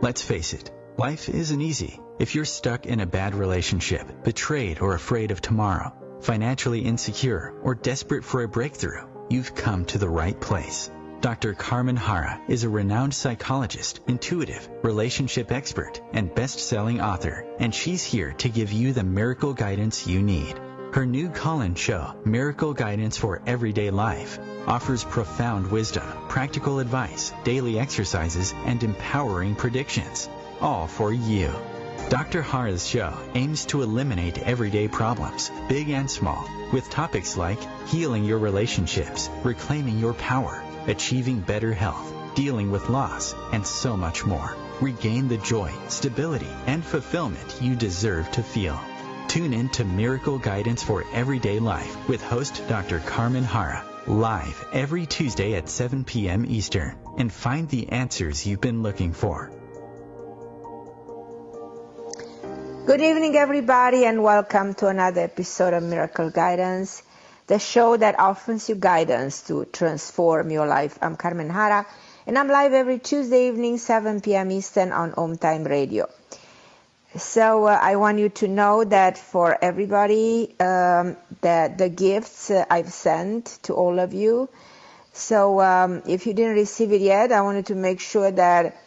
Let's face it, life isn't easy. If you're stuck in a bad relationship, betrayed or afraid of tomorrow, financially insecure, or desperate for a breakthrough, you've come to the right place. Dr. Carmen Harra is a renowned psychologist, intuitive, relationship expert, and best-selling author, and she's here to give you the miracle guidance you need. Her new call-in show, Miracle Guidance for Everyday Life, offers profound wisdom, practical advice, daily exercises, and empowering predictions, all for you. Dr. Harra's show aims to eliminate everyday problems, big and small, with topics like healing your relationships, reclaiming your power, achieving better health, dealing with loss, and so much more. Regain the joy, stability, and fulfillment you deserve to feel. Tune in to Miracle Guidance for Everyday Life with host Dr. Carmen Harra, live every Tuesday at 7 p.m. Eastern, and find the answers you've been looking for. Good evening, everybody, and welcome to another episode of Miracle Guidance, the show that offers you guidance to transform your life. I'm Carmen Harra, and I'm live every Tuesday evening, 7 p.m. Eastern on OMTime Radio. So I want you to know that for everybody, that the gifts I've sent to all of you. So if you didn't receive it yet, I wanted to make sure that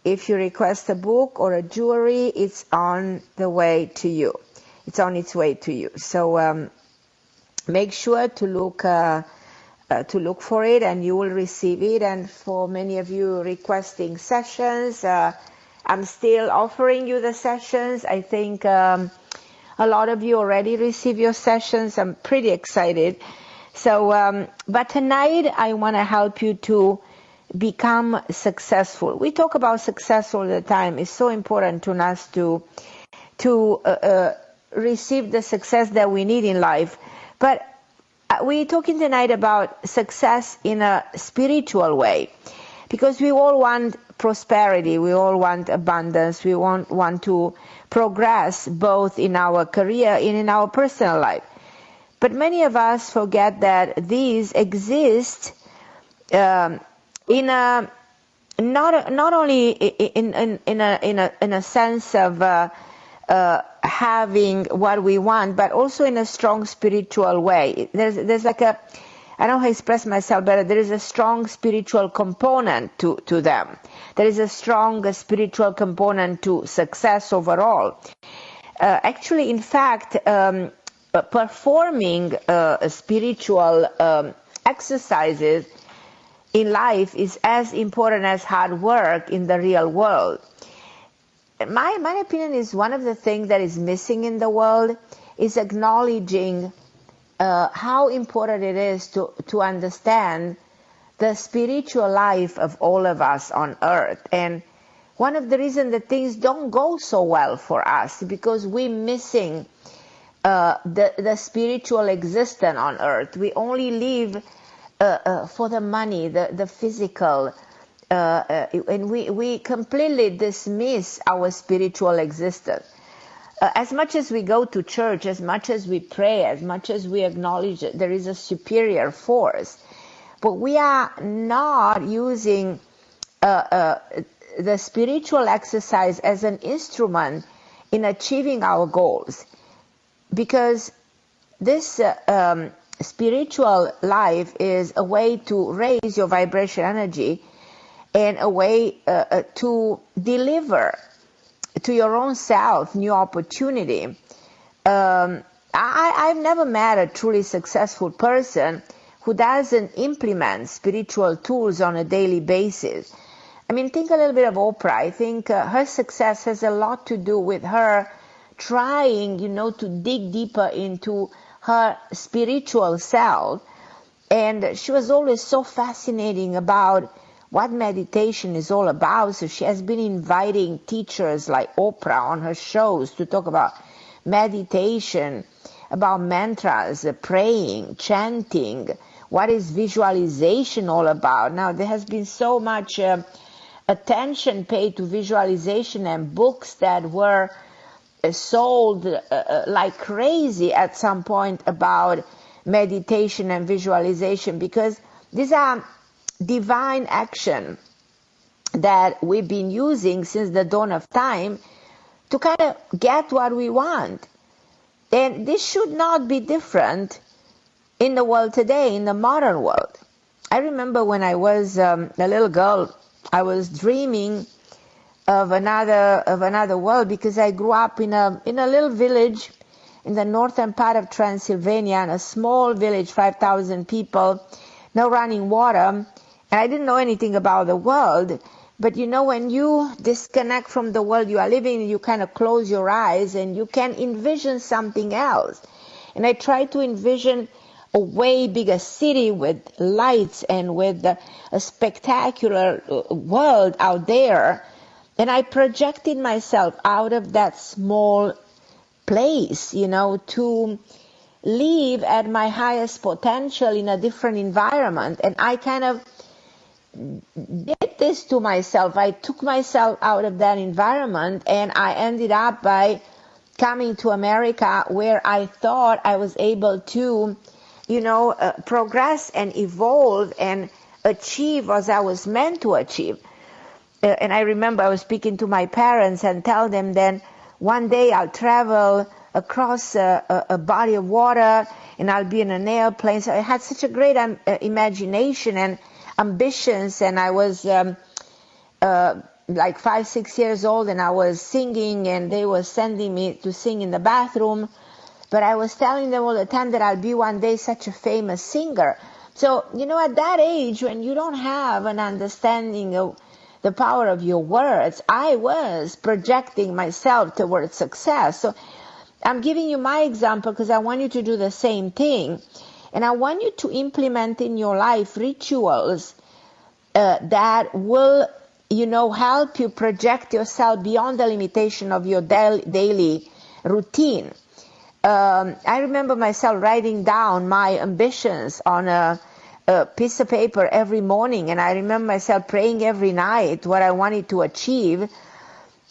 if you request a book or a jewelry, it's on the way to you. It's on its way to you. So make sure to look for it, and you will receive it. And for many of you requesting sessions, I'm still offering you the sessions. I think a lot of you already received your sessions. I'm pretty excited. So, but tonight I want to help you to become successful. We talk about success all the time. It's so important to us to receive the success that we need in life. But we're talking tonight about success in a spiritual way, because we all want prosperity, we all want abundance, we want to progress both in our career and in our personal life. But many of us forget that these exist in a not only in a sense of having what we want, but also in a strong spiritual way. There's like a, I don't know how to express myself better. There is a strong spiritual component to them. There is a strong spiritual component to success overall. Actually, in fact, performing spiritual exercises in life is as important as hard work in the real world. My opinion is one of the things that is missing in the world is acknowledging how important it is to understand the spiritual life of all of us on earth. And one of the reasons that things don't go so well for us is because we're missing the spiritual existence on earth. We only live for the money, the physical, and we completely dismiss our spiritual existence. As much as we go to church, as much as we pray, as much as we acknowledge that there is a superior force, but we are not using the spiritual exercise as an instrument in achieving our goals, because this spiritual life is a way to raise your vibration energy and a way to deliver to your own self new opportunity. I've never met a truly successful person who doesn't implement spiritual tools on a daily basis. I mean, think a little bit of Oprah. I think her success has a lot to do with her trying, to dig deeper into her spiritual self. And she was always so fascinating about what meditation is all about. So she has been inviting teachers like Oprah on her shows to talk about meditation, about mantras, praying, chanting. What is visualization all about? Now, there has been so much attention paid to visualization, and books that were sold like crazy at some point about meditation and visualization, because these are divine action. that we've been using since the dawn of time to kind of get what we want. And this should not be different in the world today, in the modern world. I remember when I was a little girl, I was dreaming of another world, because I grew up in a little village in the northern part of Transylvania, in a small village, 5,000 people, no running water, and I didn't know anything about the world. But you know, when you disconnect from the world you are living in, you kind of close your eyes and you can envision something else. And I tried to envision a way bigger city with lights and with a spectacular world out there. And I projected myself out of that small place, you know, to live at my highest potential in a different environment. And I kind of did this to myself. I took myself out of that environment, and I ended up by coming to America, where I thought I was able to, you know, progress and evolve and achieve as I was meant to achieve. And I remember I was speaking to my parents and tell them then one day I'll travel across a body of water and I'll be in an airplane. So I had such a great imagination and ambitions, and I was like 5, 6 years old, and I was singing, and they were sending me to sing in the bathroom. But I was telling them all the time that I'll be one day such a famous singer. So, you know, at that age, when you don't have an understanding of the power of your words, I was projecting myself towards success. So I'm giving you my example because I want you to do the same thing. And I want you to implement in your life rituals that will, you know, help you project yourself beyond the limitation of your daily routine. I remember myself writing down my ambitions on a piece of paper every morning, and I remember myself praying every night what I wanted to achieve.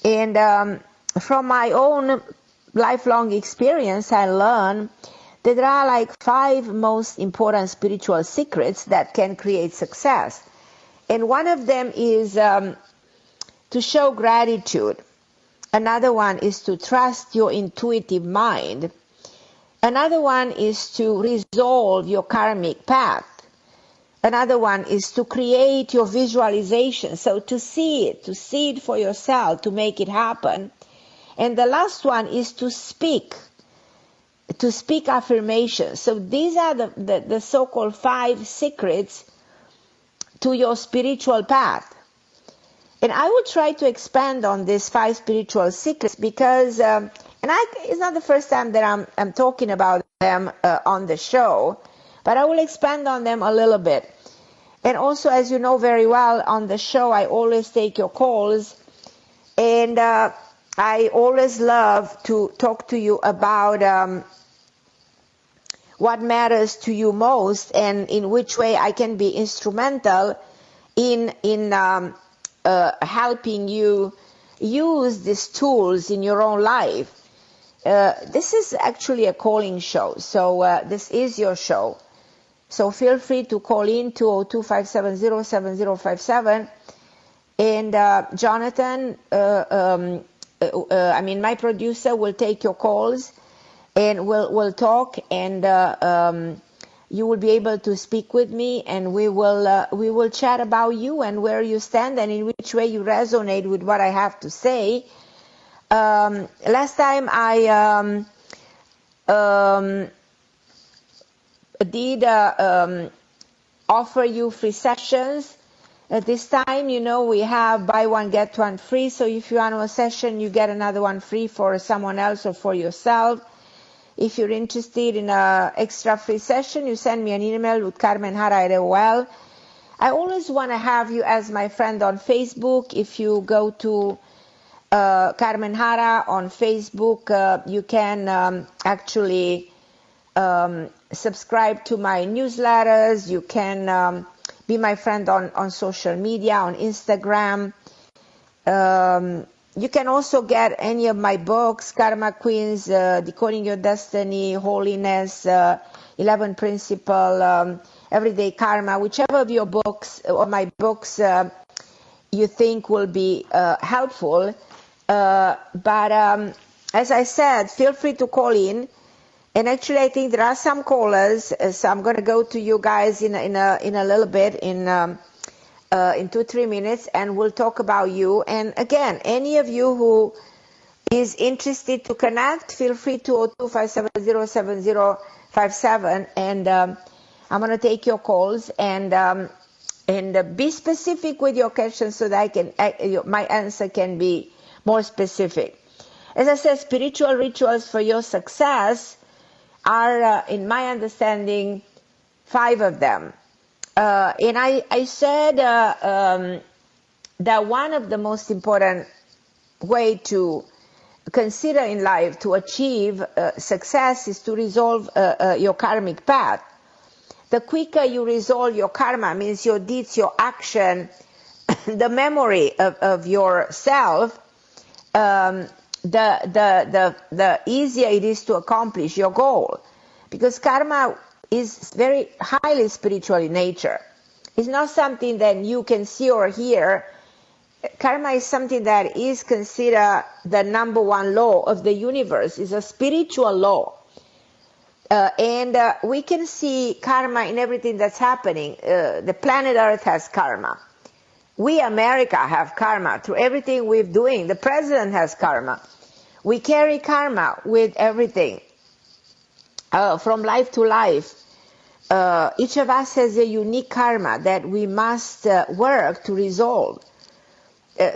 And from my own lifelong experience, I learned that there are like 5 most important spiritual secrets that can create success. And one of them is to show gratitude. Another one is to trust your intuitive mind. Another one is to resolve your karmic path. Another one is to create your visualization, so to see it for yourself, to make it happen. And the last one is to speak affirmations. So these are the so-called 5 secrets to your spiritual path. And I will try to expand on these 5 spiritual secrets because, it's not the first time that I'm talking about them on the show, but I will expand on them a little bit. And also, as you know very well, on the show, I always take your calls, and I always love to talk to you about what matters to you most and in which way I can be instrumental in helping you use these tools in your own life. This is actually a calling show, so this is your show. So feel free to call in 202-570-7057. And Jonathan, my producer, will take your calls, and we'll talk, and you will be able to speak with me, and we will chat about you and where you stand and in which way you resonate with what I have to say. Last time I did offer you free sessions. At this time, you know, we have buy one, get one free. So if you want a session, you get another one free for someone else or for yourself. If you're interested in an extra free session, you send me an email with Harra. I always want to have you as my friend on Facebook. If you go to Carmen Harra on Facebook, you can actually subscribe to my newsletters. You can be my friend on social media, on Instagram. You can also get any of my books, Karma Queens, Decoding Your Destiny, Holiness, 11 Principle, Everyday Karma, whichever of your books or my books you think will be helpful. But as I said, feel free to call in. And actually, I think there are some callers, so I'm going to go to you guys in a little bit, in 2-3 minutes, and we'll talk about you. And again, any of you who is interested to connect, feel free to 0257077057, and I'm going to take your calls and be specific with your questions so that my answer can be more specific. As I said, spiritual rituals for your success are, in my understanding, 5 of them. And I said that one of the most important way to consider in life to achieve success is to resolve your karmic path. The quicker you resolve your karma, means your deeds, your action, the memory of yourself, the easier it is to accomplish your goal. Because karma is very highly spiritual in nature. It's not something that you can see or hear. Karma is something that is considered the number 1 law of the universe. It's a spiritual law. And we can see karma in everything that's happening. The planet Earth has karma. We, America, have karma through everything we're doing. The president has karma. We carry karma with everything, from life to life. Each of us has a unique karma that we must work to resolve.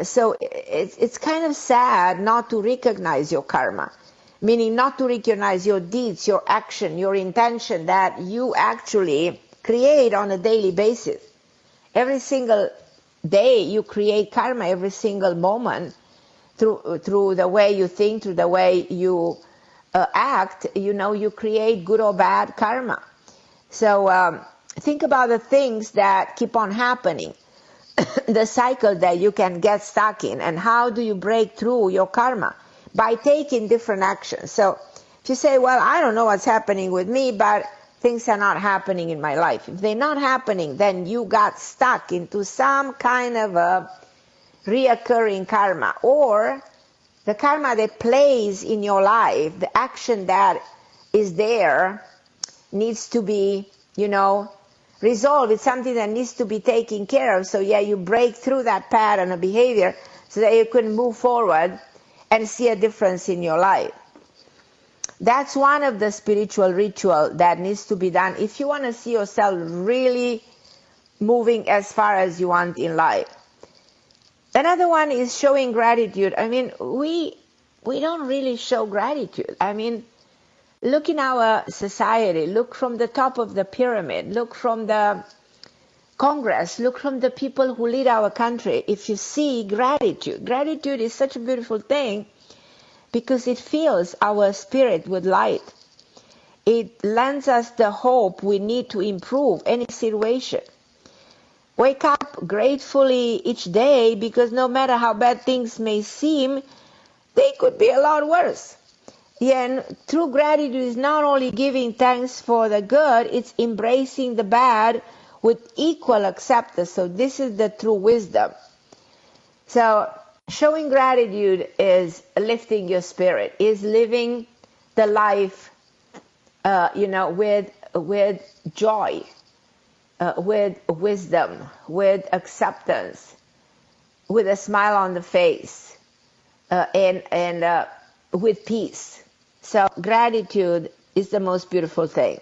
So it's kind of sad not to recognize your karma, meaning not to recognize your deeds, your action, your intention that you actually create on a daily basis. Every single day you create karma, every single moment, through the way you think, through the way you act, you create good or bad karma. So think about the things that keep on happening, the cycle that you can get stuck in, and how do you break through your karma? By taking different actions. So if you say, well, I don't know what's happening with me, but things are not happening in my life. If they're not happening, then you got stuck into some kind of a reoccurring karma, or the karma that plays in your life, the action that is there needs to be, resolved. It's something that needs to be taken care of. So you break through that pattern of behavior so that you can move forward and see a difference in your life. That's one of the spiritual ritual that needs to be done if you want to see yourself really moving as far as you want in life. Another one is showing gratitude. I mean, we don't really show gratitude. I mean, look in our society, look from the top of the pyramid, look from the Congress, look from the people who lead our country. If you see gratitude, gratitude is such a beautiful thing because it fills our spirit with light. It lends us the hope we need to improve any situation. Wake up gratefully each day, because no matter how bad things may seem, they could be a lot worse. And true gratitude is not only giving thanks for the good, it's embracing the bad with equal acceptance. So this is the true wisdom. So showing gratitude is lifting your spirit, is living the life, with joy, with wisdom, with acceptance, with a smile on the face, and with peace. So gratitude is the most beautiful thing.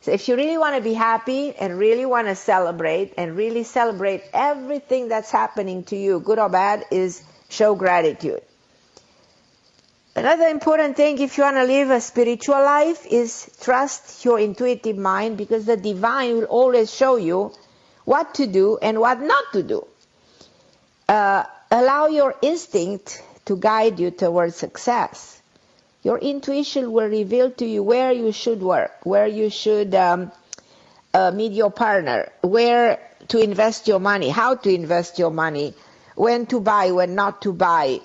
So if you really want to be happy and really want to celebrate and really celebrate everything that's happening to you, good or bad, is show gratitude. Another important thing, if you want to live a spiritual life, is trust your intuitive mind, because the divine will always show you what to do and what not to do. Allow your instinct to guide you towards success. Your intuition will reveal to you where you should work, where you should meet your partner, where to invest your money, how to invest your money, when to buy, when not to buy.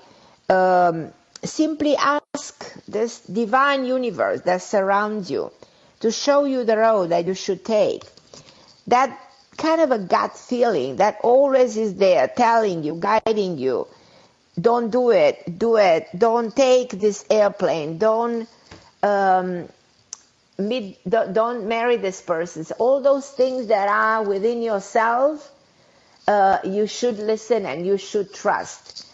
Simply ask this divine universe that surrounds you to show you the road that you should take. That kind of a gut feeling that always is there, telling you, guiding you, don't do it, do it, don't take this airplane, don't marry this person. All those things that are within yourself, you should listen and you should trust.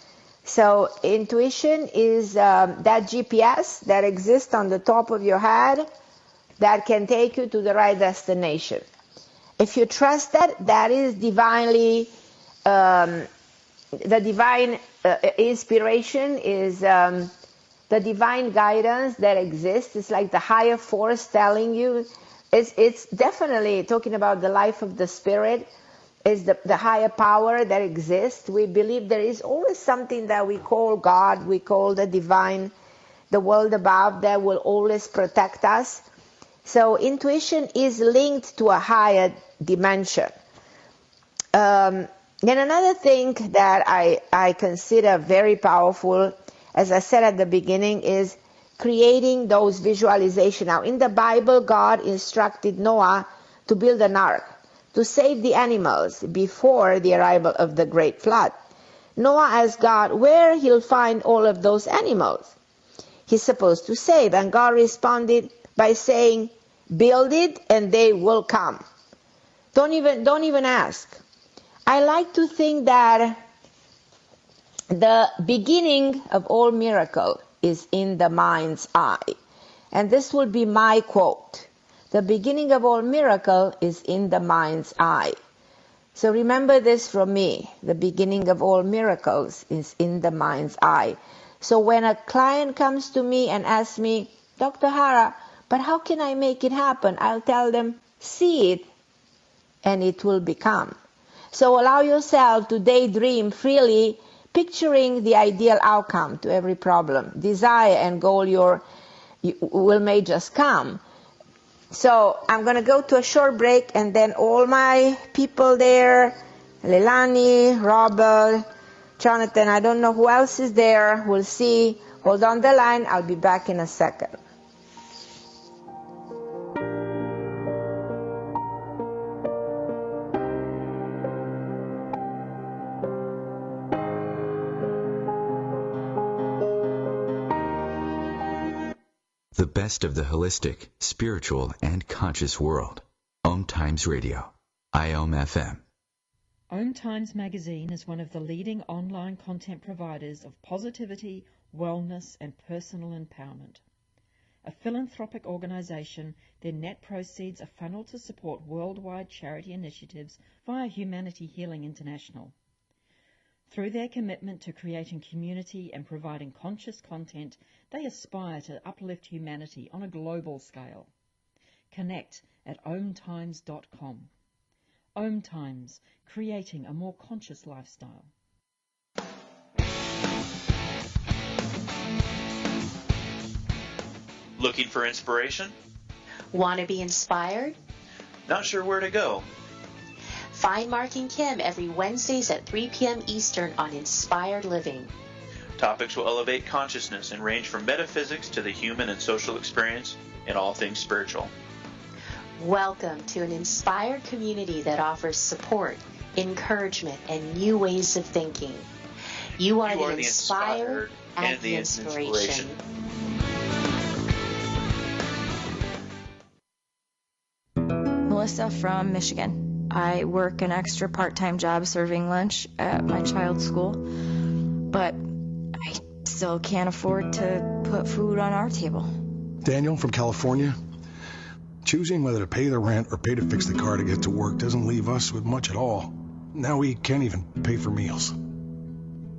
So intuition is that GPS that exists on the top of your head that can take you to the right destination. If you trust that, that is divinely, the divine inspiration is the divine guidance that exists. It's like the higher force telling you. It's definitely talking about the life of the spirit. Is the higher power that exists. We believe there is always something that we call God, we call the divine, the world above, that will always protect us. So intuition is linked to a higher dimension. Then another thing that I consider very powerful, as I said at the beginning, is creating those visualizations. Now, in the Bible, God instructed Noah to build an ark to save the animals before the arrival of the great flood. Noah asked God where he'll find all of those animals he's supposed to save, and God responded by saying, build it and they will come. Don't even ask. I like to think that the beginning of all miracle is in the mind's eye. And this will be my quote. The beginning of all miracle is in the mind's eye. So remember this from me. The beginning of all miracles is in the mind's eye. So when a client comes to me and asks me, Dr. Harra, but how can I make it happen? I'll tell them, see it and it will become. So allow yourself to daydream freely, picturing the ideal outcome to every problem. Desire and goal may just come. So I'm going to go to a short break, and then all my people there, Leilani, Robert, Jonathan, I don't know who else is there. We'll see. Hold on the line. I'll be back in a second. The best of the holistic, spiritual, and conscious world. OMTimes Radio. IOM FM. OMTimes magazine is one of the leading online content providers of positivity, wellness, and personal empowerment. A philanthropic organisation, their net proceeds are funneled to support worldwide charity initiatives via Humanity Healing International. Through their commitment to creating community and providing conscious content, they aspire to uplift humanity on a global scale. Connect at omtimes.com. OMTimes, creating a more conscious lifestyle. Looking for inspiration? Want to be inspired? Not sure where to go? Find Mark and Kim every Wednesdays at 3 p.m. Eastern on Inspired Living. Topics will elevate consciousness and range from metaphysics to the human and social experience and all things spiritual. Welcome to an inspired community that offers support, encouragement, and new ways of thinking. You are the inspired and the inspiration. Melissa from Michigan. I work an extra part-time job serving lunch at my child's school, but I still can't afford to put food on our table. Daniel from California. Choosing whether to pay the rent or pay to fix the car to get to work doesn't leave us with much at all. Now we can't even pay for meals.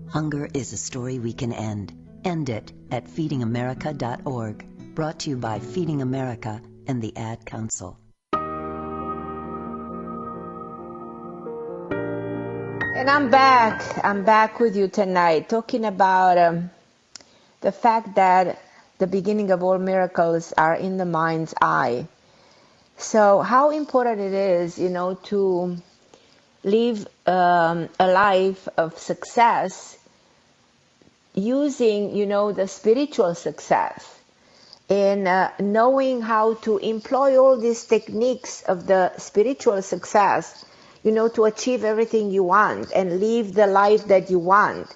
Hunger is a story we can end. End it at feedingamerica.org. Brought to you by Feeding America and the Ad Council. And I'm back with you tonight, talking about the fact that the beginning of all miracles are in the mind's eye. So how important it is, to live a life of success using, the spiritual success, in knowing how to employ all these techniques of the spiritual success to achieve everything you want and live the life that you want.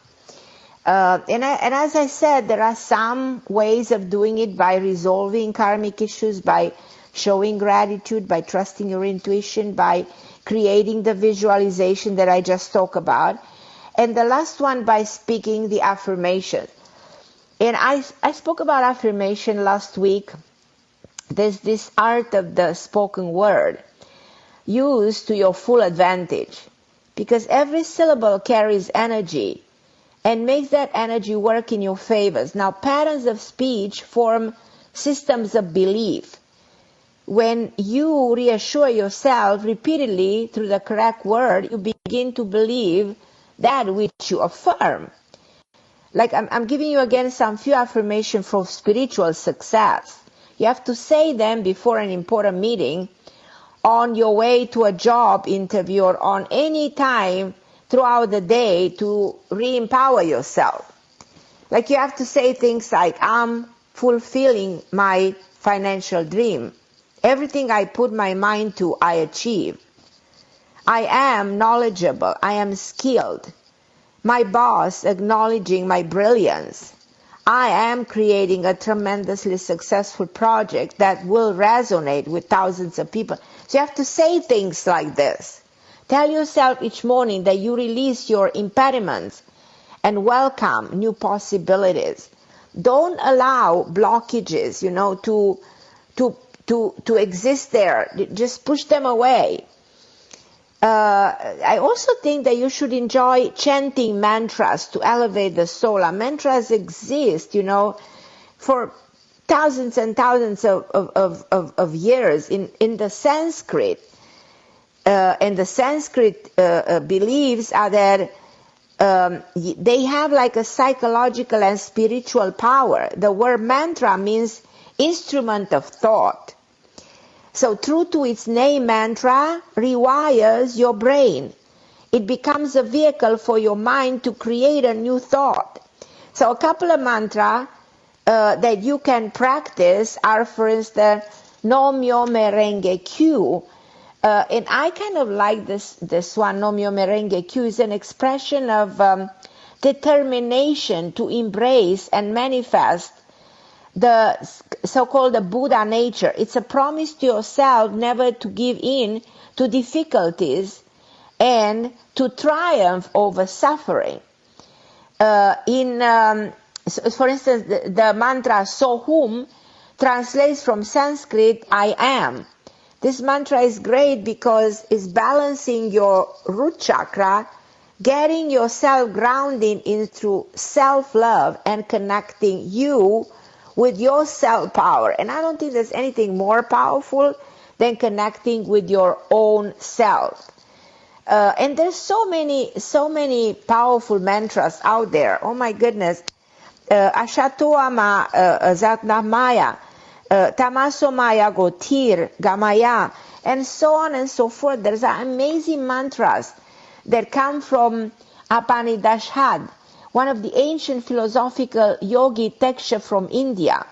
And as I said, there are some ways of doing it by resolving karmic issues, by showing gratitude, by trusting your intuition, by creating the visualization that I just talked about. And the last one, by speaking the affirmation. And I spoke about affirmation last week. There's this art of the spoken word used to your full advantage, because every syllable carries energy and makes that energy work in your favors. Now, patterns of speech form systems of belief. When you reassure yourself repeatedly through the correct word, you begin to believe that which you affirm. Like I'm giving you again some few affirmations for spiritual success. You have to say them before an important meeting, on your way to a job interview, or on any time throughout the day to re-empower yourself. Like you have to say things like, I'm fulfilling my financial dream. Everything I put my mind to, I achieve. I am knowledgeable. I am skilled. My boss acknowledging my brilliance. I am creating a tremendously successful project that will resonate with thousands of people. So you have to say things like this. Tell yourself each morning that you release your impediments and welcome new possibilities. Don't allow blockages, to exist there. Just push them away. I also think that you should enjoy chanting mantras to elevate the soul. Mantras exist, for thousands and thousands of years in the Sanskrit. And the Sanskrit beliefs are that they have like a psychological and spiritual power. The word mantra means instrument of thought. So true to its name, mantra rewires your brain. It becomes a vehicle for your mind to create a new thought. So a couple of mantras that you can practice are, for instance, No Myo Merenge Q. And I kind of like this one, No Myo Merenge Q, is an expression of determination to embrace and manifest the so-called the Buddha nature. It's a promise to yourself never to give in to difficulties and to triumph over suffering. For instance, the mantra Sohum translates from Sanskrit, I am. This mantra is great because it's balancing your root chakra, getting yourself grounded into self-love and connecting you with your self-power. And I don't think there's anything more powerful than connecting with your own self. And there's so many powerful mantras out there. Oh my goodness. Ashatoama Zatnamaya, Tamaso Maya Gotir, Gamaya, and so on and so forth. There's amazing mantras that come from Upanishad, one of the ancient philosophical yogi texts from India,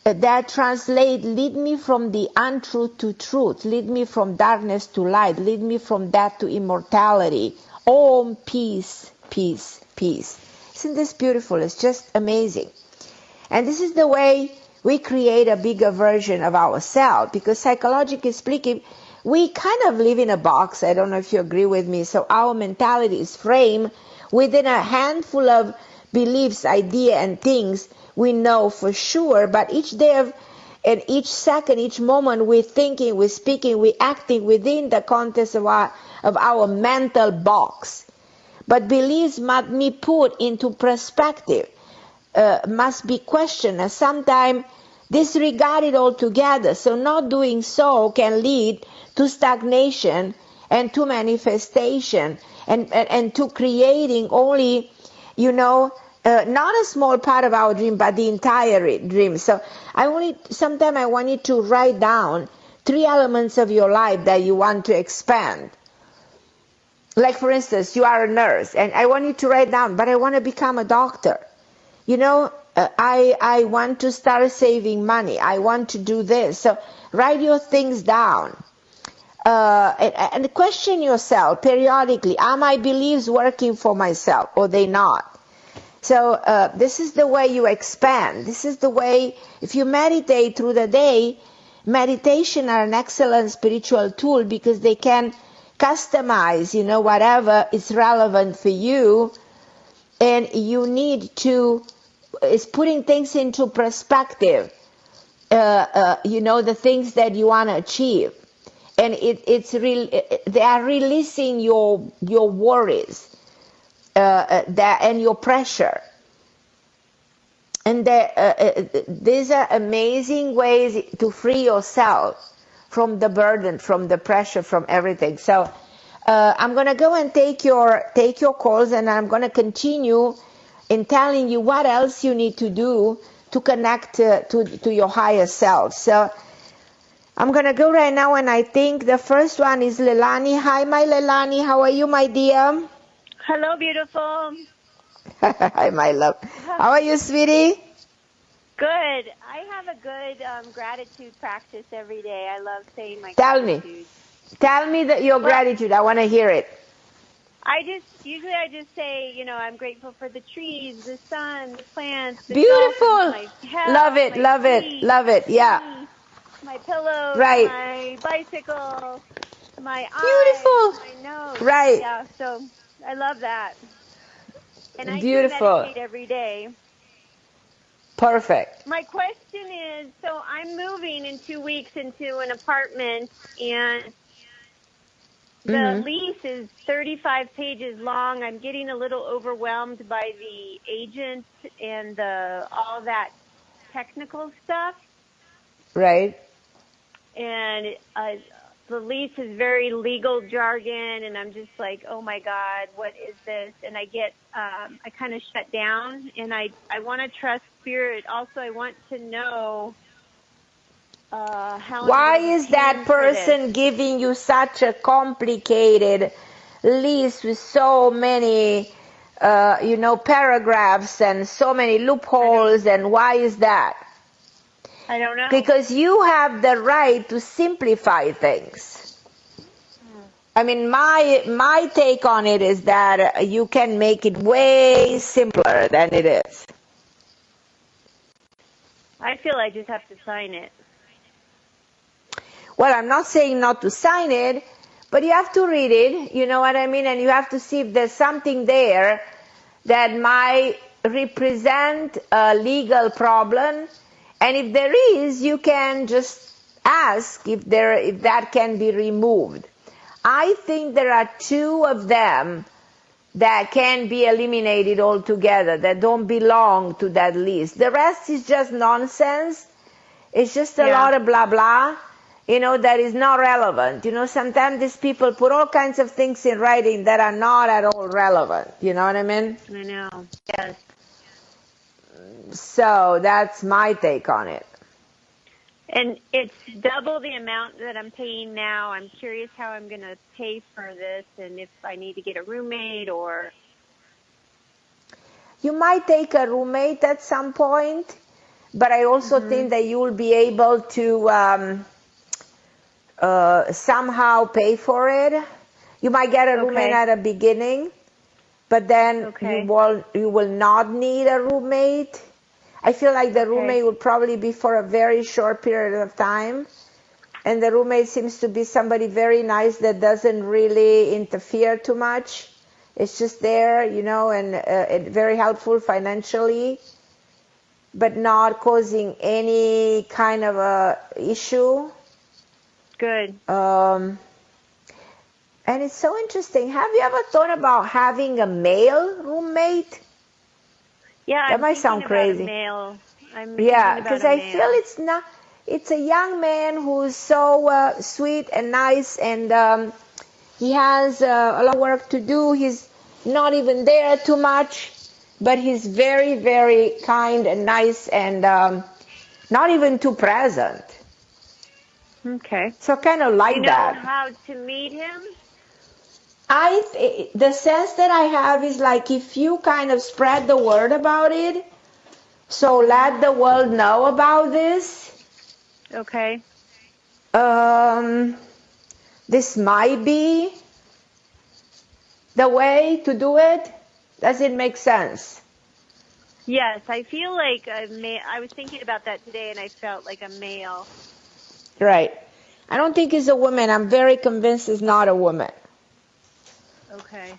that translate, lead me from the untruth to truth, lead me from darkness to light, lead me from death to immortality. Om, peace, peace, peace. Isn't this beautiful? It's just amazing. And this is the way we create a bigger version of ourselves, because psychologically speaking, we kind of live in a box. I don't know if you agree with me. So our mentality is framed within a handful of beliefs, ideas, and things we know for sure. But each day and each second, each moment, we're thinking, we're speaking, we're acting within the context of our mental box. But beliefs must be put into perspective, must be questioned, and sometimes disregarded altogether. So not doing so can lead to stagnation and to manifestation and to creating only, not a small part of our dream, but the entire dream. So sometimes I want you to write down 3 elements of your life that you want to expand. Like, for instance, you are a nurse, and I want you to write down, but I want to become a doctor. I want to start saving money. I want to do this. So write your things down. and question yourself periodically, are my beliefs working for myself or they not? So this is the way you expand. This is the way, if you meditate through the day, meditation are an excellent spiritual tool because they can customize, whatever is relevant for you. And you need to, it's putting things into perspective, the things that you want to achieve. And they are releasing your worries and your pressure. And these are amazing ways to free yourself from the burden, from the pressure, from everything. So I'm going to go and take your calls, and I'm going to continue in telling you what else you need to do to connect to your higher self. So I'm going to go right now, and I think the first one is Leilani. Hi, my Leilani. How are you, my dear? Hello, beautiful. Hi, my love. How are you, sweetie? Good. I have a good gratitude practice every day. I love saying my gratitude. Tell me your gratitude. I want to hear it. I just say, I'm grateful for the trees, the sun, the plants, the beautiful. Dolphins, my health, love it, love feet, it, love it. Yeah. My pillows, right. My bicycle, my beautiful. eyes, my nose. Right. Yeah. So I love that. And I beautiful. do meditate every day. Perfect. My question is, so I'm moving in 2 weeks into an apartment, and the lease is 35 pages long. I'm getting a little overwhelmed by the agent and all that technical stuff. Right. And the lease is very legal jargon, and I'm just like, oh my God, what is this? And I kind of shut down, and I want to trust spirit. Also, I want to know how. Why is that person giving you such a complicated list with so many, paragraphs and so many loopholes, and why is that? I don't know. Because you have the right to simplify things. I mean, my take on it is that you can make it way simpler than it is. I feel I just have to sign it. Well, I'm not saying not to sign it, but you have to read it, you know what I mean? And you have to see if there's something there that might represent a legal problem. And if there is, you can just ask if that can be removed. I think there are 2 of them that can be eliminated altogether, that don't belong to that list. The rest is just nonsense. It's just a lot of blah, blah, that is not relevant. Sometimes these people put all kinds of things in writing that are not at all relevant. You know what I mean? I know, yes. So that's my take on it. And it's double the amount that I'm paying now. I'm curious how I'm going to pay for this, and if I need to get a roommate or... You might take a roommate at some point, but I also think that you will be able to somehow pay for it. You might get a roommate at the beginning, but then you will not need a roommate. I feel like the roommate will probably be for a very short period of time. And the roommate seems to be somebody very nice that doesn't really interfere too much. It's just there, and very helpful financially, but not causing any kind of a issue. Good. And it's so interesting. Have you ever thought about having a male roommate? Yeah, that might sound crazy. Because I feel it's a young man who's so sweet and nice, and he has a lot of work to do. He's not even there too much, but he's very, very kind and nice, and not even too present. Okay. So kind of like that. Do you know how to meet him? The sense that I have is like if you kind of spread the word about it, so let the world know about this. Okay. this might be the way to do it? Does it make sense? Yes, I feel like I was thinking about that today, and I felt like a male. Right. I don't think it's a woman. I'm very convinced it's not a woman. Okay.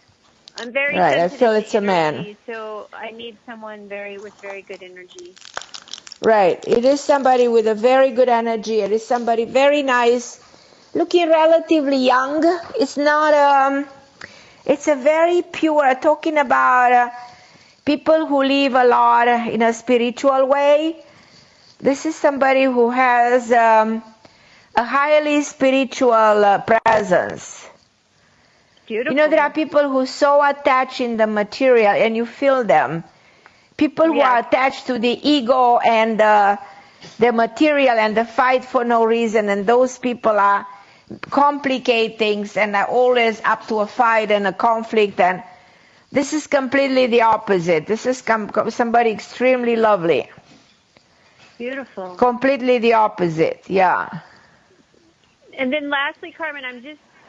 I'm very right. sensitive I feel it's to a man. energy, so I need someone with very good energy. Right. It is somebody with a very good energy. It is somebody very nice, looking relatively young. It's not it's a very pure, talking about people who live a lot in a spiritual way. This is somebody who has a highly spiritual presence. Beautiful. You know, there are people who are so attached in the material, and you feel them. People who are attached to the ego and the material and the fight for no reason, and those people are complicate things and are always up to a fight and a conflict, and this is completely the opposite. This is somebody extremely lovely. Beautiful. Completely the opposite, yeah. And then lastly, Carmen,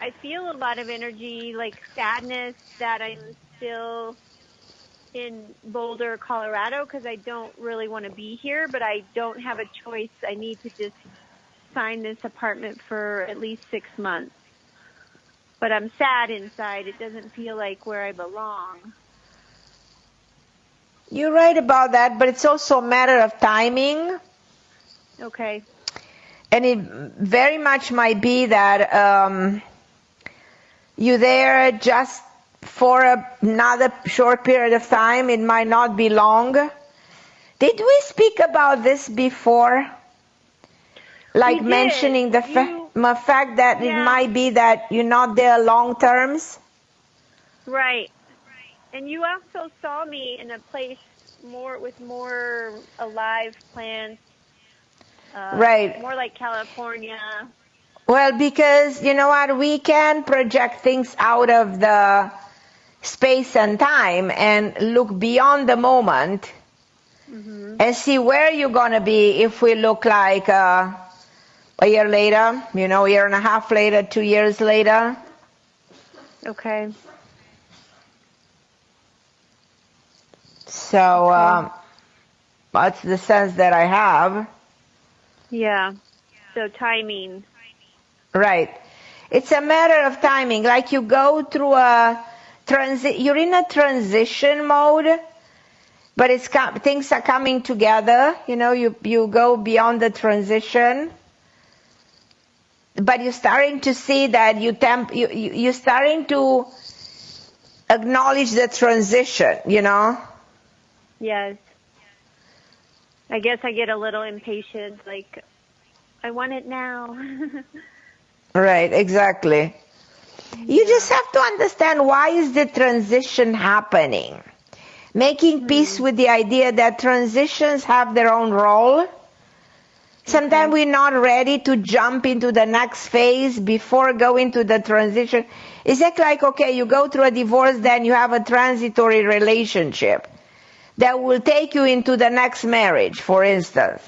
I feel a lot of energy, like sadness that I'm still in Boulder, Colorado, because I don't really want to be here, but I don't have a choice. I need to just sign this apartment for at least 6 months. But I'm sad inside. It doesn't feel like where I belong. You're right about that, but it's also a matter of timing. Okay. And it very much might be that you're there just for another short period of time. It might not be long. Did we speak about this before? Like mentioning the fact that it might be that you're not there long terms? Right. And you also saw me in a place with more alive plants. Right. More like California. Well, because, you know what, we can project things out of the space and time and look beyond the moment and see where you're going to be if we look like a year later, you know, a year and a half later, 2 years later. Okay. So that's the sense that I have. Yeah. So timing. Right. It's a matter of timing. Like you go through you're in a transition mode, but things are coming together. You know, you go beyond the transition, but you're starting to see that you're starting to acknowledge the transition, you know? Yes. I guess I get a little impatient, like, I want it now. Right, exactly. You just have to understand, why is the transition happening? Making peace with the idea that transitions have their own role. Sometimes we're not ready to jump into the next phase before going to the transition. It's like, okay, you go through a divorce, then you have a transitory relationship that will take you into the next marriage, for instance.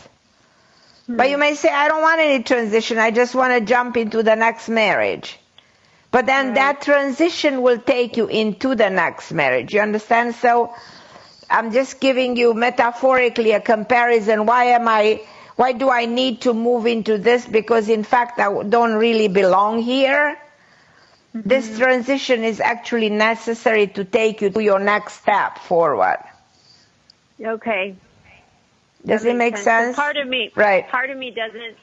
But you may say, I don't want any transition, I just want to jump into the next marriage. But then that transition will take you into the next marriage. You understand? So I'm just giving you metaphorically a comparison. Why do I need to move into this? Because in fact, I don't really belong here. This transition is actually necessary to take you to your next step forward. Okay. Does it make sense? Part of me, right. Part of me doesn't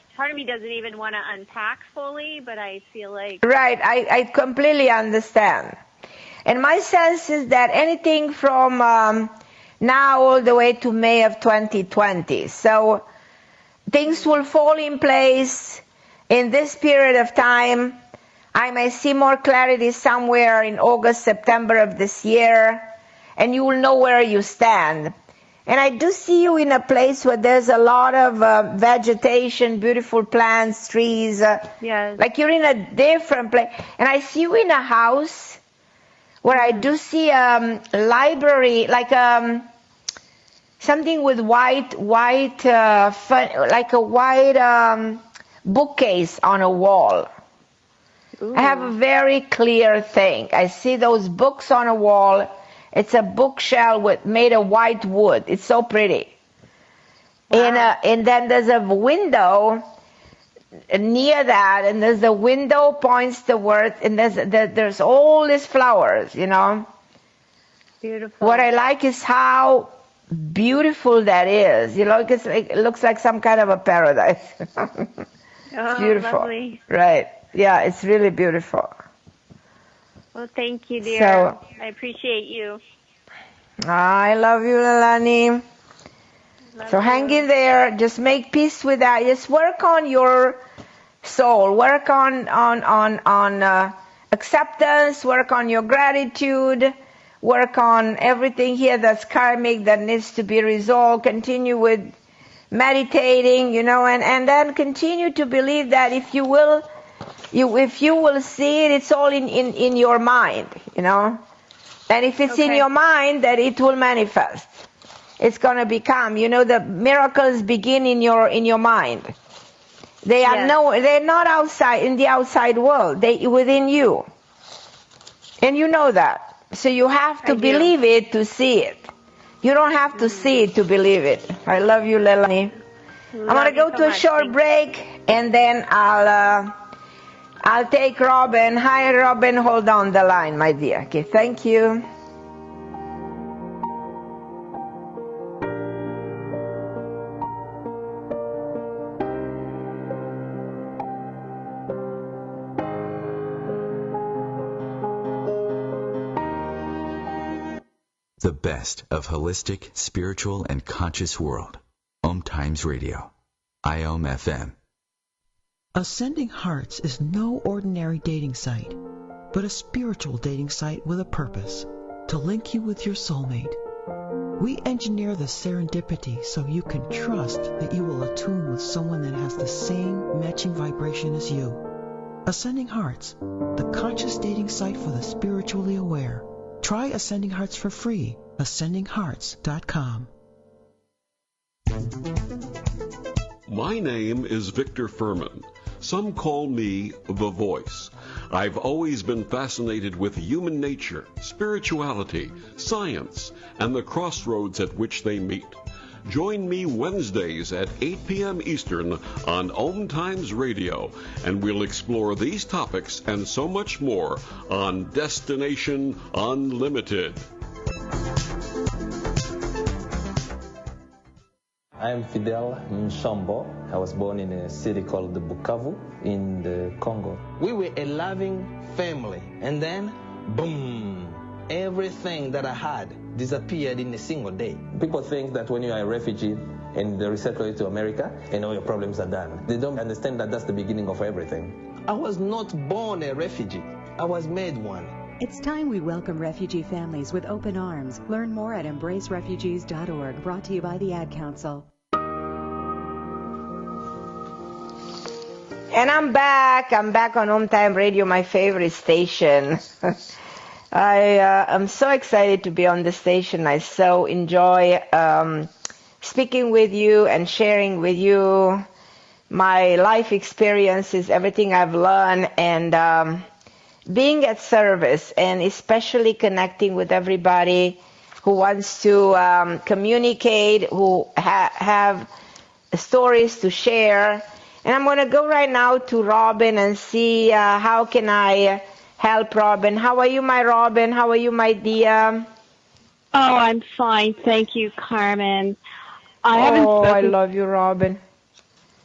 even want to unpack fully, but I feel like. Right. I completely understand. And my sense is that anything from now all the way to May of 2020. So things will fall in place in this period of time. I may see more clarity somewhere in August, September of this year, and you will know where you stand. And I do see you in a place where there's a lot of vegetation, beautiful plants, trees. Yes. Like you're in a different place. And I see you in a house where I do see a library, like something with white, like a white bookcase on a wall. I have a very clear thing. I see those books on a wall. It's a bookshelf made of white wood. It's so pretty. Wow. And then there's a window near that, and there's a window points towards, and there's all these flowers, you know. Beautiful. What I like is how beautiful that is. You know, it looks like some kind of a paradise. It's beautiful. Lovely. Right. Yeah, it's really beautiful. Well, thank you, dear. So, I appreciate you. I love you, Leilani. So hang in there. Just make peace with that. Just work on your soul. Work on acceptance. Work on your gratitude. Work on everything here that's karmic that needs to be resolved. Continue with meditating, you know, and then continue to believe that if you will see it, it's all in your mind, you know. And if it's in your mind, that it will manifest. It's going to become, you know, the miracles begin in your mind. They're not outside, in the outside world. They within you. And you know that. So you have to believe it to see it. You don't have to see it to believe it. I love you, Leilani. I'm going to go to a short break, and then I'll take Robin. Hi, Robin. Hold on the line, my dear. Okay, thank you. The best of holistic, spiritual, and conscious world. OMTimes Radio. IOM FM. Ascending Hearts is no ordinary dating site, but a spiritual dating site with a purpose, to link you with your soulmate. We engineer the serendipity so you can trust that you will attune with someone that has the same matching vibration as you. Ascending Hearts, the conscious dating site for the spiritually aware. Try Ascending Hearts for free. AscendingHearts.com. My name is Victor Furman. Some call me the Voice. I've always been fascinated with human nature, spirituality, science, and the crossroads at which they meet. Join me Wednesdays at 8 p.m. Eastern on OMTimes Radio, and we'll explore these topics and so much more on Destination Unlimited. I'm Fidel Nsombo. I was born in a city called Bukavu in the Congo. We were a loving family, and then, boom, everything that I had disappeared in a single day. People think that when you are a refugee and they resettle you to America and all your problems are done, they don't understand that that's the beginning of everything. I was not born a refugee. I was made one. It's time we welcome refugee families with open arms. Learn more at embracerefugees.org, brought to you by the Ad Council. And I'm back. I'm back on OMTime Radio, my favorite station. I'm so excited to be on the station. I so enjoy speaking with you and sharing with you my life experiences, everything I've learned, and being at service, and especially connecting with everybody who wants to communicate, who have stories to share. And I'm going to go right now to Robin and see how can I help Robin. How are you, my Robin? How are you, my dear? Oh, I'm fine. Thank you, Carmen. I love you, Robin.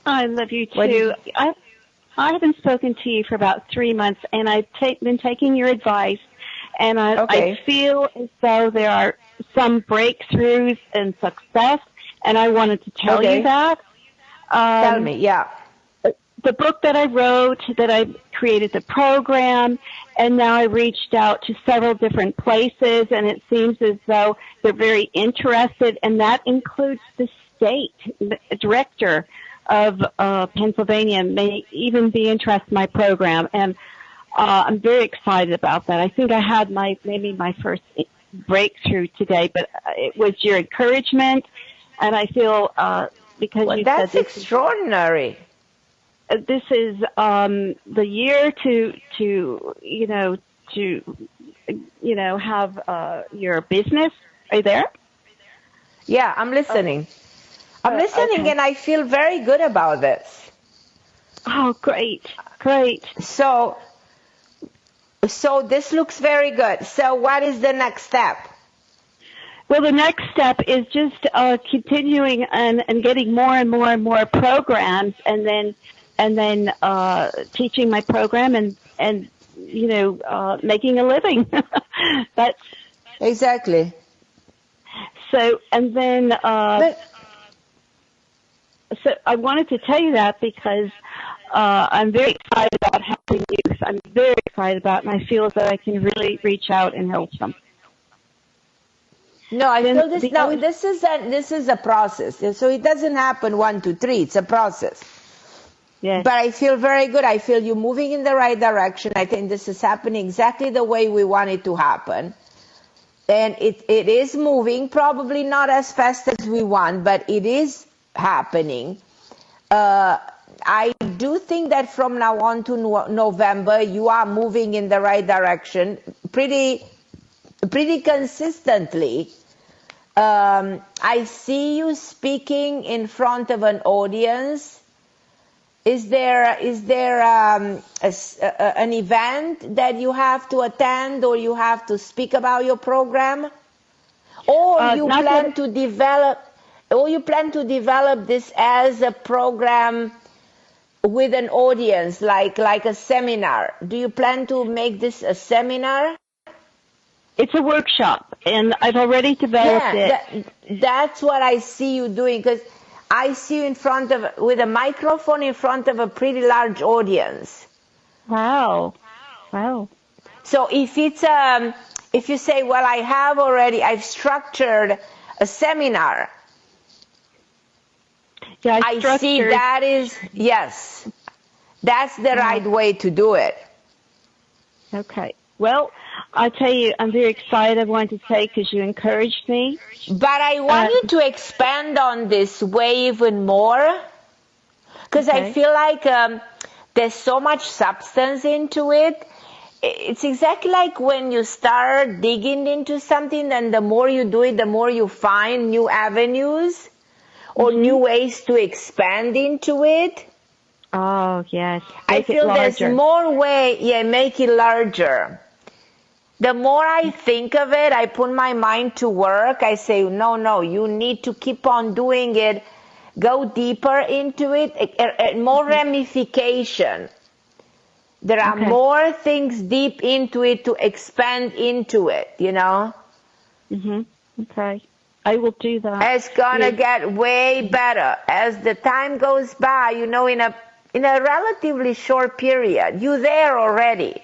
I love you, too. I haven't spoken to you for about 3 months, and I've been taking your advice, and I feel as though there are some breakthroughs and success, and I wanted to tell you that. Tell me, yeah. The book that I wrote, that I created the program, and now I reached out to several different places, and it seems as though they're very interested, and that includes the state director of Pennsylvania may even be interested in my program, and I'm very excited about that. I think I had maybe my first breakthrough today, but it was your encouragement, and I feel because you that's said this extraordinary. this is the year to have your business. Are you there? Yeah, I'm listening. I'm listening, okay. and I feel very good about this. Oh, great. So this looks very good. So what is the next step? Well, the next step is just continuing and getting more and more and more programs, and then teaching my program and making a living. That's exactly. So, and then so I wanted to tell you that because I'm very excited about helping youth. I'm very excited about it, and I feel that I can really reach out and help them. No, I feel this now. This is a process. So it doesn't happen 1, 2, 3. It's a process. Yes. But I feel very good. I feel you moving in the right direction. I think this is happening exactly the way we want it to happen. And it is moving, probably not as fast as we want, but it is happening. I do think that from now on to November, you are moving in the right direction pretty consistently. I see you speaking in front of an audience. Is there an event that you have to attend, or you have to speak about your program, or you plan to develop this as a program with an audience, like a seminar? Do you plan to make this a seminar? It's a workshop, and I've already developed it. That's what I see you doing, because I see you with a microphone in front of a pretty large audience. Wow. So if you say, well, I've structured a seminar. Yeah, I see that's the right way to do it. Okay. Well, I'll tell you, I'm very excited, I wanted to say, because you encouraged me. But I want you to expand on this way even more, because I feel like there's so much substance into it. It's exactly like when you start digging into something, and the more you do it, the more you find new avenues or new ways to expand into it. Oh, yes. I feel there's more way, make it larger. The more I think of it, I put my mind to work. I say, no, you need to keep on doing it. Go deeper into it, more ramification. There are more things deep into it to expand into it, Okay. I will do that. It's gonna get way better as the time goes by, in a relatively short period. You're there already.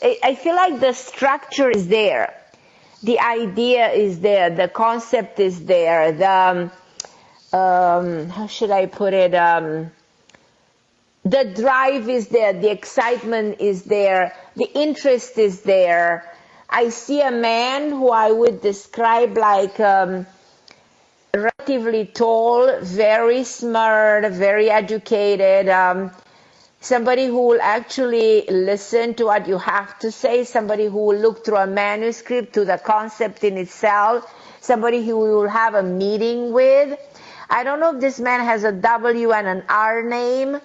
I feel like the structure is there. The idea is there. The concept is there. The, how should I put it? The drive is there. The excitement is there. The interest is there. I see a man who I would describe like relatively tall, very smart, very educated, somebody who will actually listen to what you have to say, somebody who will look through a manuscript to the concept in itself, somebody who will have a meeting with. I don't know if this man has a W and an R name.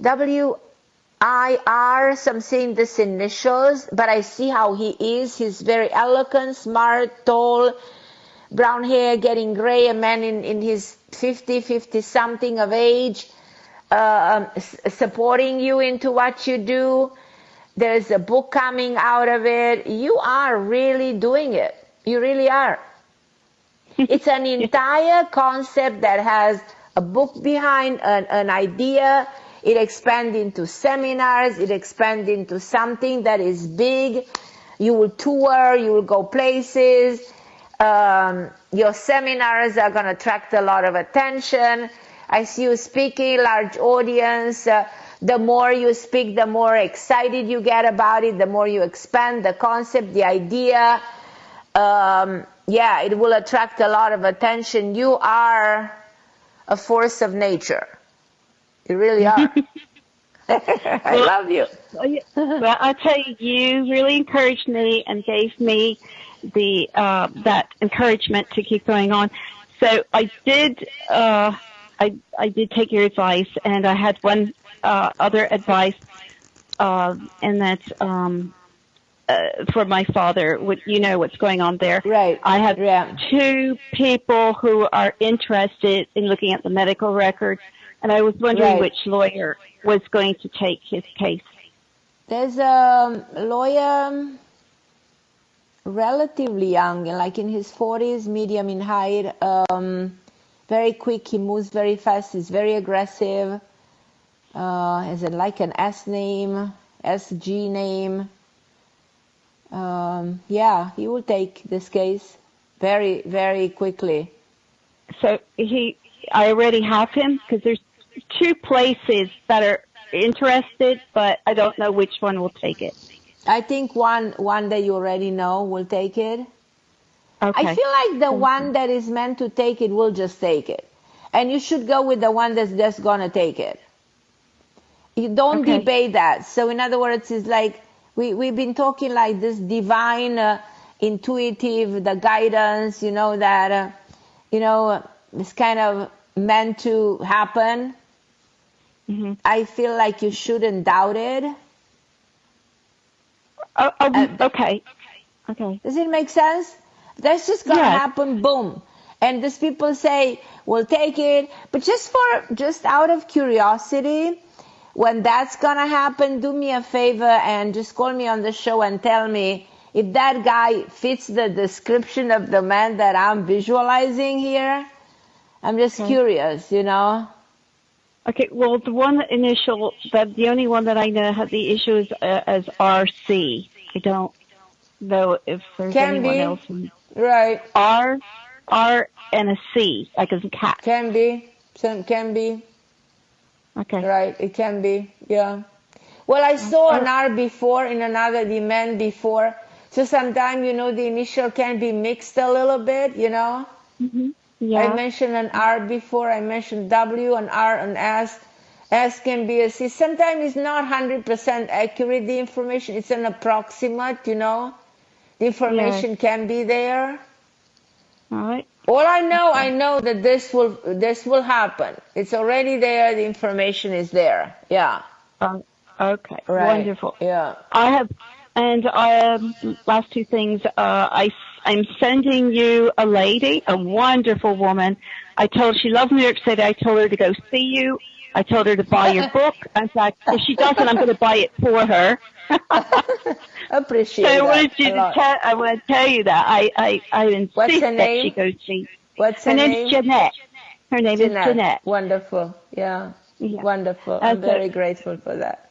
W-I-R, some saying this initials, but I see how he is. He's very eloquent, smart, tall, brown hair, getting gray, a man in his 50-something of age. Supporting you into what you do. There's a book coming out of it. You are really doing it. You really are. It's an entire concept that has a book behind, an idea. It expands into seminars. It expands into something that is big. You will tour. You will go places. Your seminars are going to attract a lot of attention. I see you speaking, large audience. The more you speak, the more excited you get about it, the more you expand the concept, the idea. It will attract a lot of attention. You are a force of nature. You really are. I love you. Well, I tell you, you really encouraged me and gave me the that encouragement to keep going on. So I did did take your advice, and I had one other advice, and that's for my father. You know what's going on there. Right. I have two people who are interested in looking at the medical records, and I was wondering which lawyer was going to take his case. There's a lawyer, relatively young, like in his 40s, medium in height, very quick, he moves very fast, he's very aggressive, has like an SG name. Yeah, he will take this case very, very quickly. So I already have him, because there's two places that are interested, but I don't know which one will take it. I think one that you already know will take it. Okay. I feel like the one that is meant to take it will just take it. And you should go with the one that's just going to take it. You don't debate that. So in other words, it's like we've been talking like this divine, intuitive, the guidance, that, it's kind of meant to happen. Mm-hmm. I feel like you shouldn't doubt it. Okay. Does it make sense? That's just going to happen, boom. And these people say, we'll take it. But just out of curiosity, when that's going to happen, do me a favor and just call me on the show and tell me if that guy fits the description of the man that I'm visualizing here. I'm just curious, Okay, well, the only one that I know had the issue is as RC. I don't know if there's anyone else. Right. R and a C, like as a cat. Can be. Okay. Right, it can be, yeah. Well, I saw an R before in another dimension before. So sometimes, the initial can be mixed a little bit, Mm-hmm. Yeah. I mentioned an R before. I mentioned W, an R, an S. S can be a C. Sometimes it's not 100% accurate, the information. It's an approximate, The information can be there. All right. All I know that this will happen. It's already there. The information is there. Yeah. Okay. Right. Wonderful. Yeah. Last two things. I'm sending you a lady, a wonderful woman. I told her she loves New York City. I told her to go see you. I told her to buy your book. In fact, if she doesn't, I'm going to buy it for her. Appreciate so that. I want to tell you that. I insist that she go see. What's her name? Her name's Jeanette. Her name is Jeanette. Wonderful. Yeah. Wonderful. I'm very grateful for that.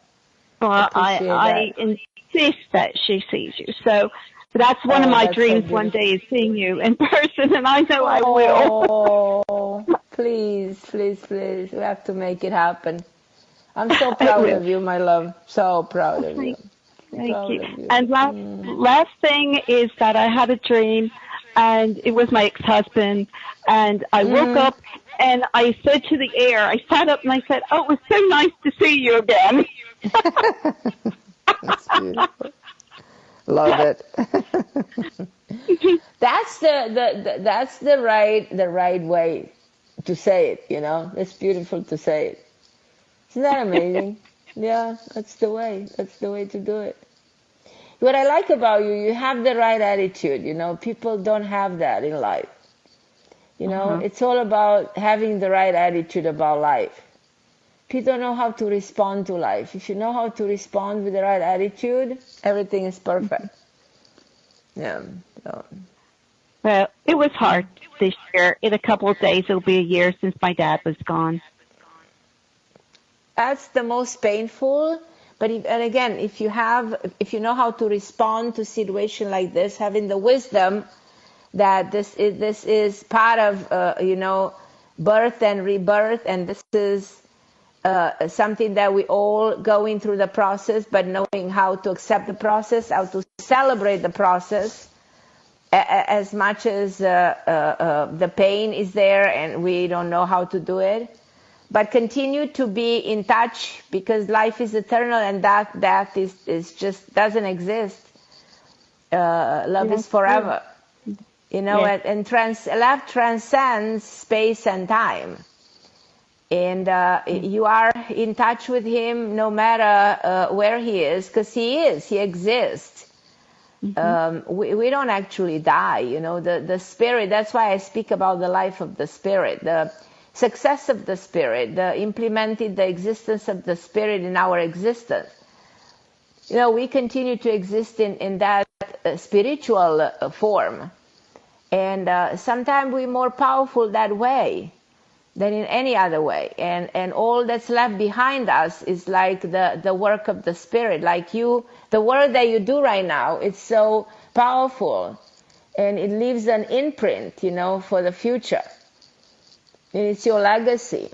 Well, I insist that she sees you. So that's one of my dreams one day is seeing you in person, and I know I will. Oh, please. We have to make it happen. I'm so proud of you, my love. So proud of you. Thank you. And last thing is that I had a dream, and it was my ex-husband, and I woke up and I said to the air, I sat up and I said, "Oh, it was so nice to see you again." That's beautiful. Love it. That's the right way to say it, It's beautiful to say it. Isn't that amazing? Yeah, that's the way to do it. What I like about you, you have the right attitude, People don't have that in life. It's all about having the right attitude about life. People don't know how to respond to life. If you know how to respond with the right attitude, everything is perfect. Yeah. So. Well, it was hard this year. In a couple of days, it'll be a year since my dad was gone. That's the most painful. But if you know how to respond to a situation like this, having the wisdom that this is part of birth and rebirth, and this is something that we all going through the process, but knowing how to accept the process, how to celebrate the process, as much as the pain is there and we don't know how to do it. but continue to be in touch, because life is eternal and death is just doesn't exist. Love is forever. You know, and love transcends space and time. And you are in touch with him no matter where he is, because he exists. We don't actually die, you know, the spirit. That's why I speak about the life of the spirit, the success of the spirit, the existence of the spirit in our existence. You know, we continue to exist in that spiritual form. And sometimes we're more powerful that way than in any other way. And all that's left behind us is like the work of the spirit. Like the work that you do right now, it's so powerful. And it leaves an imprint, you know, for the future. And it's your legacy.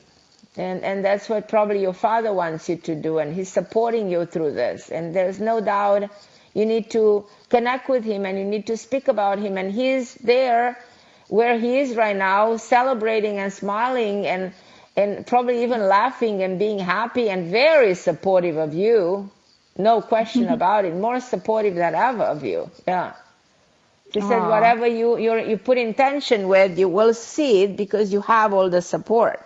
And that's what probably your father wants you to do. And he's supporting you through this. And there's no doubt you need to connect with him and you need to speak about him. And he's there where he is right now, celebrating and smiling and probably even laughing and being happy and very supportive of you. No question about it. More supportive than ever of you. Yeah. He said whatever you put intention with, you will see it because you have all the support.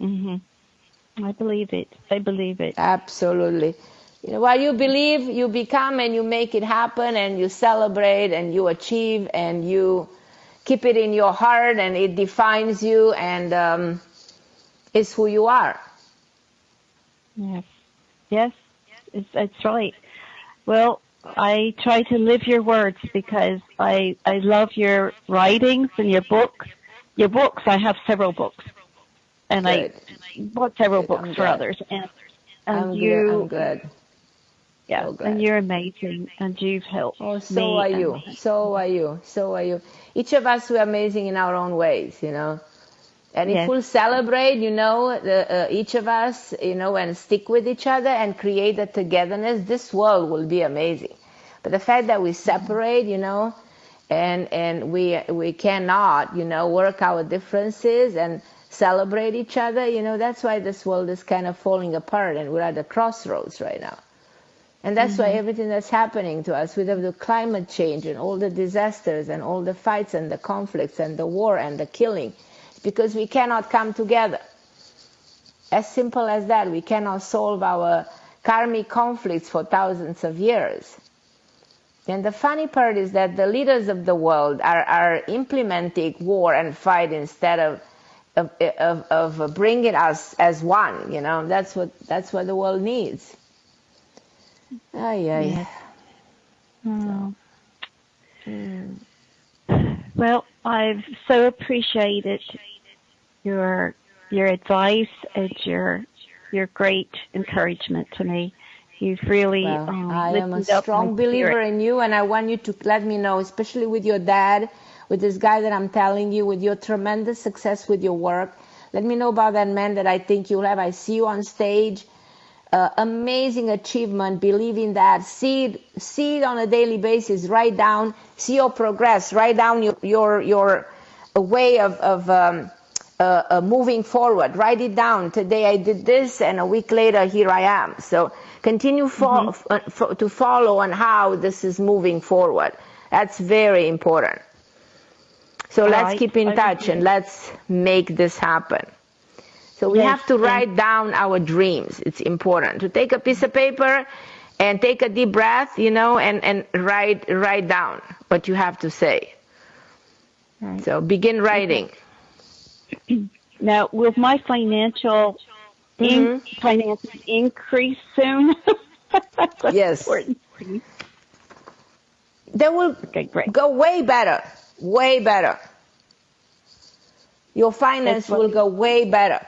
I believe it. I believe it. Absolutely. You know, while you believe, you become and you make it happen and you celebrate and you achieve and you keep it in your heart and it defines you and it's who you are. Yes, it's right. Well, I try to live your words because I love your writings and your books. Your books, I have several books. And Good. I bought several books for others. And I'm good. Yeah, so and you're amazing, and you've helped me. So are you. So are you. Each of us, we're amazing in our own ways, you know. And if we'll celebrate, you know, each of us, you know, and stick with each other and create a togetherness, this world will be amazing. But the fact that we separate, you know, and we cannot, you know, work our differences and celebrate each other, you know, that's why this world is kind of falling apart and we're at the crossroads right now. And that's why everything that's happening to us with the climate change and all the disasters and all the fights and the conflicts and the war and the killing, because we cannot come together. As simple as that. We cannot solve our karmic conflicts for thousands of years. And the funny part is that the leaders of the world are implementing war and fight instead of bringing us as one. You know, that's what the world needs. Yes. Oh. Well, I've so appreciated your advice and your great encouragement to me. You've really I am a strong believer in you, and I want you to let me know, especially with your dad, with this guy that I'm telling you, with your tremendous success with your work. Let me know about that man that I think you'll have. I see you on stage. Amazing achievement. Believe in that. See it on a daily basis. Write down. See your progress. Write down your way of moving forward. Write it down. Today I did this, and a week later here I am. So continue to follow on how this is moving forward. That's very important. So let's keep in touch and let's make this happen. So we have to write down our dreams. It's important to take a piece of paper and take a deep breath, you know, and write down what you have to say. Right. So begin writing. Now, will my finances increase soon? Yes. They will go way better. Way better. Your finance will go way better.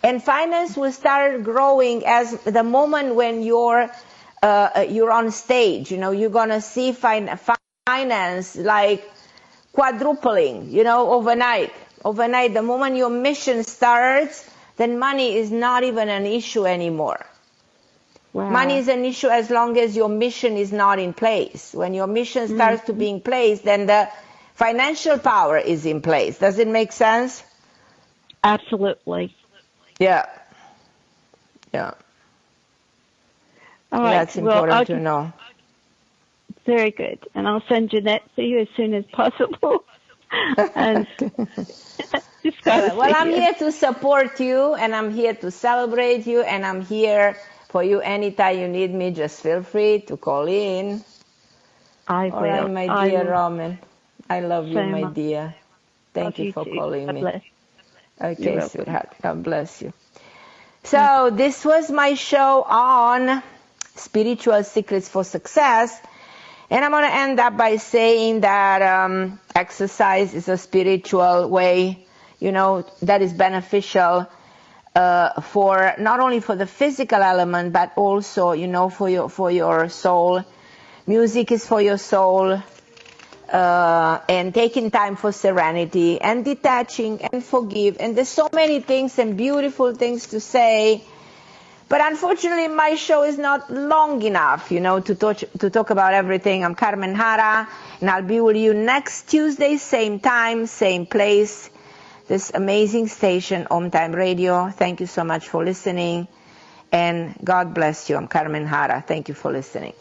And finance will start growing as the moment when you're on stage. You know, you're gonna see finance like quadrupling. You know, overnight. Overnight, the moment your mission starts, then money is not even an issue anymore. Wow. Money is an issue as long as your mission is not in place. When your mission starts to be in place, then the financial power is in place. Does it make sense? Absolutely. Yeah. All right. That's important to know. Very good. And I'll send Jeanette to you as soon as possible. And well, I'm here to support you, and I'm here to celebrate you, and I'm here for you anytime you need me. Just feel free to call in. I will. All right, my dear Roman. I love you, my dear. Thank you for calling me. Bless. Okay, sweetheart. God bless you. So this was my show on Spiritual Secrets for Success. And I'm going to end up by saying that exercise is a spiritual way, that is beneficial for not only for the physical element, but also, for your soul. Music is for your soul. And taking time for serenity and detaching and forgive. And there's so many things and beautiful things to say. But unfortunately, my show is not long enough, to talk about everything. I'm Carmen Harra, and I'll be with you next Tuesday, same time, same place. This amazing station, OMTime Radio. Thank you so much for listening, and God bless you. I'm Carmen Harra. Thank you for listening.